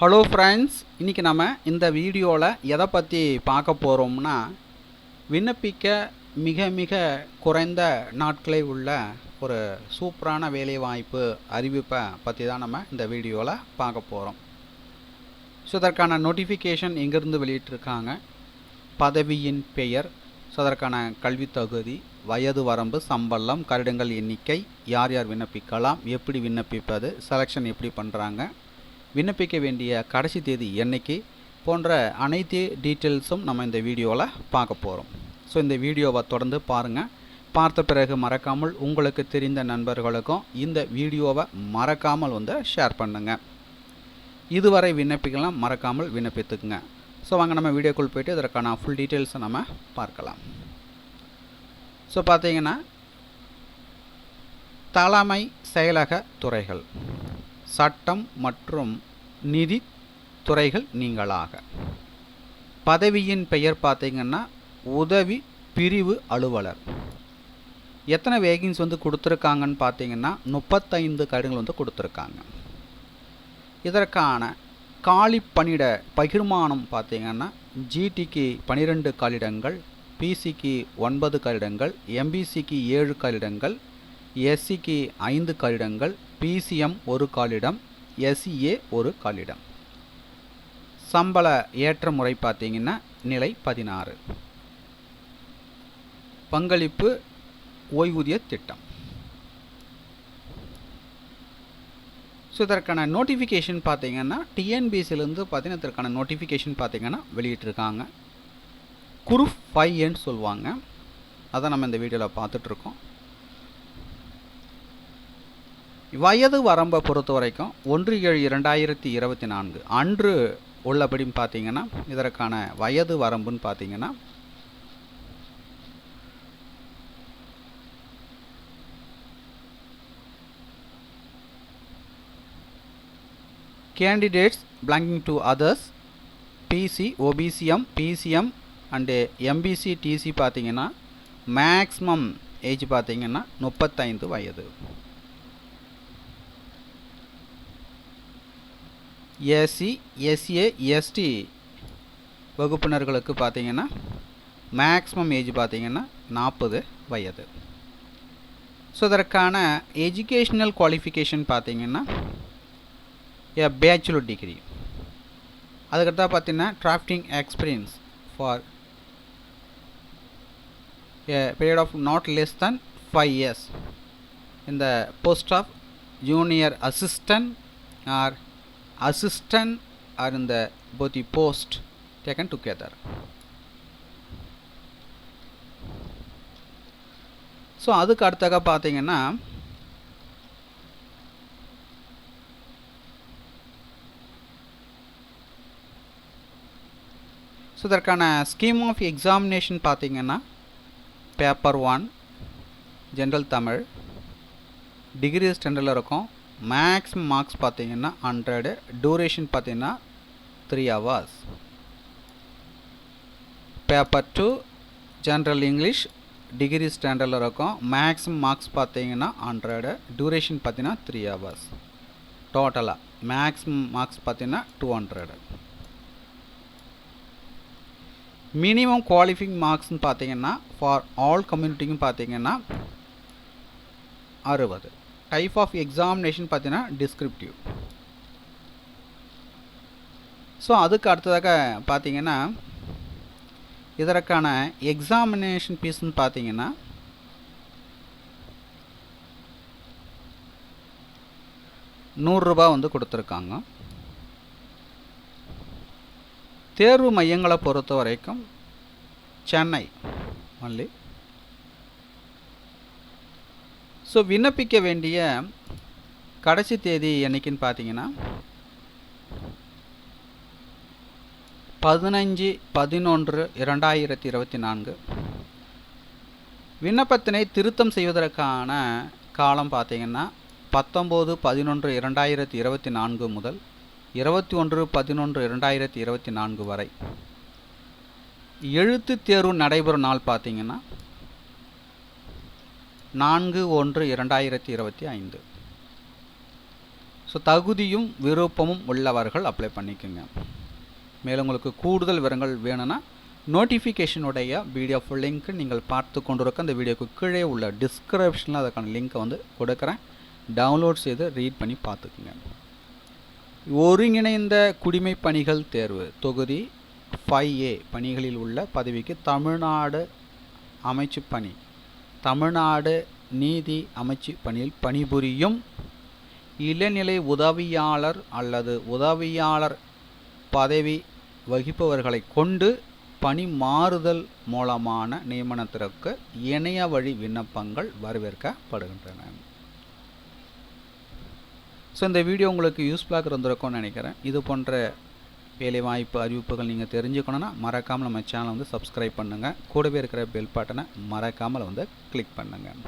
Hello friends, இன்றைக்கி நம்ம இந்த வீடியோவில் எதை பற்றி பார்க்க போகிறோம்னா, விண்ணப்பிக்க மிக மிக குறைந்த நாட்களே உள்ள ஒரு சூப்பரான வேலைவாய்ப்பு அறிவிப்பை பற்றி தான் நம்ம இந்த வீடியோவில் பார்க்க போகிறோம். ஸோ அதற்கான நோட்டிஃபிகேஷன் எங்கேருந்து வெளியிட்டிருக்காங்க, பதவியின் பெயர், ஸோ அதற்கான கல்வி தகுதி, வயது வரம்பு, சம்பளம், கருடங்கள் எண்ணிக்கை, யார் யார் விண்ணப்பிக்கலாம், எப்படி விண்ணப்பிப்பது, செலெக்ஷன் எப்படி பண்ணுறாங்க, விண்ணப்பிக்க வேண்டிய கடைசி தேதி என்னைக்கு போன்ற அனைத்து டீட்டெயில்ஸும் நம்ம இந்த வீடியோவில் பார்க்க போகிறோம். ஸோ இந்த வீடியோவை தொடர்ந்து பாருங்கள். பார்த்த பிறகு மறக்காமல் உங்களுக்கு தெரிந்த நண்பர்களுக்கும் இந்த வீடியோவை மறக்காமல் ஷேர் பண்ணுங்கள். இதுவரை விண்ணப்பிக்கலாம், மறக்காமல் விண்ணப்பித்துக்குங்க. ஸோ வாங்க நம்ம வீடியோக்குள் போய்ட்டு இதற்கான ஃபுல் டீட்டெயில்ஸை நம்ம பார்க்கலாம். ஸோ பார்த்தீங்கன்னா, தலைமை செயலக துறைகள், சட்டம் மற்றும் நிதி துறைகள் நீங்களாக. பதவியின் பெயர் பார்த்தீங்கன்னா உதவி பிரிவு அலுவலர். எத்தனை வேகன்ஸ் கொடுத்துருக்காங்கன்னு பார்த்தீங்கன்னா 35 கடிதங்கள் கொடுத்துருக்காங்க. இதற்கான காலி பணியிட பகிர்மானம் பார்த்தீங்கன்னா ஜிடிக்கு 12 காலிடங்கள், பிசிக்கு 9 காலிடங்கள், எம்பிசிக்கு 7 காலிடங்கள், எஸ்சிக்கு 5 காலிடங்கள், பிசிஎம் 1 காலிடம், எஸ்சிஏ 1 காலிடம். சம்பள ஏற்ற முறை பார்த்தீங்கன்னா நிலை 16. பங்களிப்பு ஓய்வூதிய திட்டம். ஸோ இதற்கான நோட்டிஃபிகேஷன் பார்த்தீங்கன்னா டிஎன்பிசிலேருந்து பார்த்தீங்கன்னா இதற்கான நோட்டிஃபிகேஷன் பார்த்தீங்கன்னா வெளியிட்டிருக்காங்க. குரூப் 5ன்னு சொல்லுவாங்க. அதை நம்ம இந்த வீடியோவில் பார்த்துட்ருக்கோம். வயது வரம்பை பொறுத்த வரைக்கும் 1/7/2024 அன்று உள்ளபடி பார்த்தீங்கன்னா இதற்கான வயது வரம்புன்னு பார்த்தீங்கன்னா candidates belonging to others, BC, OBCM, BCM and MBC, DC பார்த்தீங்கன்னா மேக்ஸிமம் ஏஜ் பார்த்தீங்கன்னா 35 வயது. எஸ்சி, எஸ்ஏ, எஸ்டி வகுப்பினர்களுக்கு பார்த்தீங்கன்னா மேக்ஸிமம் ஏஜ் பார்த்தீங்கன்னா 40 வயது. ஸோ இதற்கான எஜுகேஷ்னல் குவாலிஃபிகேஷன் பார்த்தீங்கன்னா பேச்சுலர் டிகிரி. அதுக்கடுத்தா பார்த்தீங்கன்னா drafting experience for period of not less than 5 years in the post of junior assistant or assistant or in the both the post taken together. So அதுக்கு அடுத்தாக பார்த்தீங்கன்னா so இதற்கான scheme of examination பார்த்தீங்கன்னா paper 1 general Tamil, degree ஸ்டாண்டர்டில் இருக்கும். Maximum marks பார்த்தீங்கன்னா 100, duration பார்த்தீங்கன்னா 3 hours. Paper 2 general English, degree ஸ்டாண்டர்டில் இருக்கும். மேக்ஸிமம் மார்க்ஸ் பார்த்தீங்கன்னா 100, டூரேஷன் பார்த்தீங்கன்னா 3 hours. டோட்டலாக மேக்ஸிமம் மார்க்ஸ் பார்த்தீங்கன்னா 200. மினிமம் குவாலிஃபைங் மார்க்ஸ்னு பார்த்தீங்கன்னா ஃபார் ஆல் கம்யூனிட்டிக்கும் பார்த்தீங்கன்னா 60. டைப் ஆஃப் எக்ஸாமினேஷன் பார்த்தீங்கன்னா டிஸ்கிரிப்டிவ். ஸோ அதுக்கு அடுத்ததாக பார்த்தீங்கன்னா இதற்கான எக்ஸாமினேஷன் ஃபீஸ்ன்னு பார்த்தீங்கன்னா ₹100 கொடுத்துருக்காங்க. தேர்வு மையங்களை பொறுத்த வரைக்கும் சென்னை ஒன்லி. ஸோ விண்ணப்பிக்க வேண்டிய கடைசி தேதி என்னைக்குன்னு பார்த்தீங்கன்னா 15/11/2024. விண்ணப்பத்தினை திருத்தம் செய்வதற்கான காலம் பார்த்தீங்கன்னா 19/11/2024 முதல் 21/11/2024 வரை. எழுத்து தேர்வு நடைபெறும் நாள் பார்த்தீங்கன்னா 4/1/2025. ஸோ தகுதியும் விருப்பமும் உள்ளவர்கள் அப்ளை பண்ணிக்கோங்க. மேலும் உங்களுக்கு கூடுதல் விவரங்கள் வேணும்னா நோட்டிஃபிகேஷனுடைய பிடிஎஃப் லிங்க் நீங்கள் பார்த்து கொண்டிருக்க அந்த வீடியோக்கு கீழே உள்ள டிஸ்கிரிப்ஷனில் அதுக்கான லிங்க்கை வந்து கொடுக்குறேன். டவுன்லோட் செய்து ரீட் பண்ணி பார்த்துக்குங்க. ஒருங்கிணைந்த குடிமைப் பணிகள் தேர்வு தொகுதி 5A பணிகளில் உள்ள பதவிக்கு தமிழ்நாடு அமைச்சு பணி, தமிழ்நாடு நீதி அமைச்சு பணியில் பணிபுரியும் இளநிலை உதவியாளர் அல்லது உதவியாளர் பதவி வகிப்பவர்களை கொண்டு பணி மாறுதல் மூலமான நியமனத்திற்கு இணைய வழி விண்ணப்பங்கள் வரவேற்கப்படுகின்றன. ஸோ இந்த வீடியோ உங்களுக்கு யூஸ்ஃபுல்லாக இருந்திருக்கும்னு நினைக்கிறேன். இது போன்ற வேலைவாய்ப்பு அறிவிப்புகள் நீங்கள் தெரிஞ்சுக்கணுன்னா மறக்காமல் நம்ம சேனலை வந்து சப்ஸ்கிரைப் பண்ணுங்கள். கூடவே இருக்கிற பெல் பட்டனை மறக்காமல் வந்து கிளிக் பண்ணுங்கள்.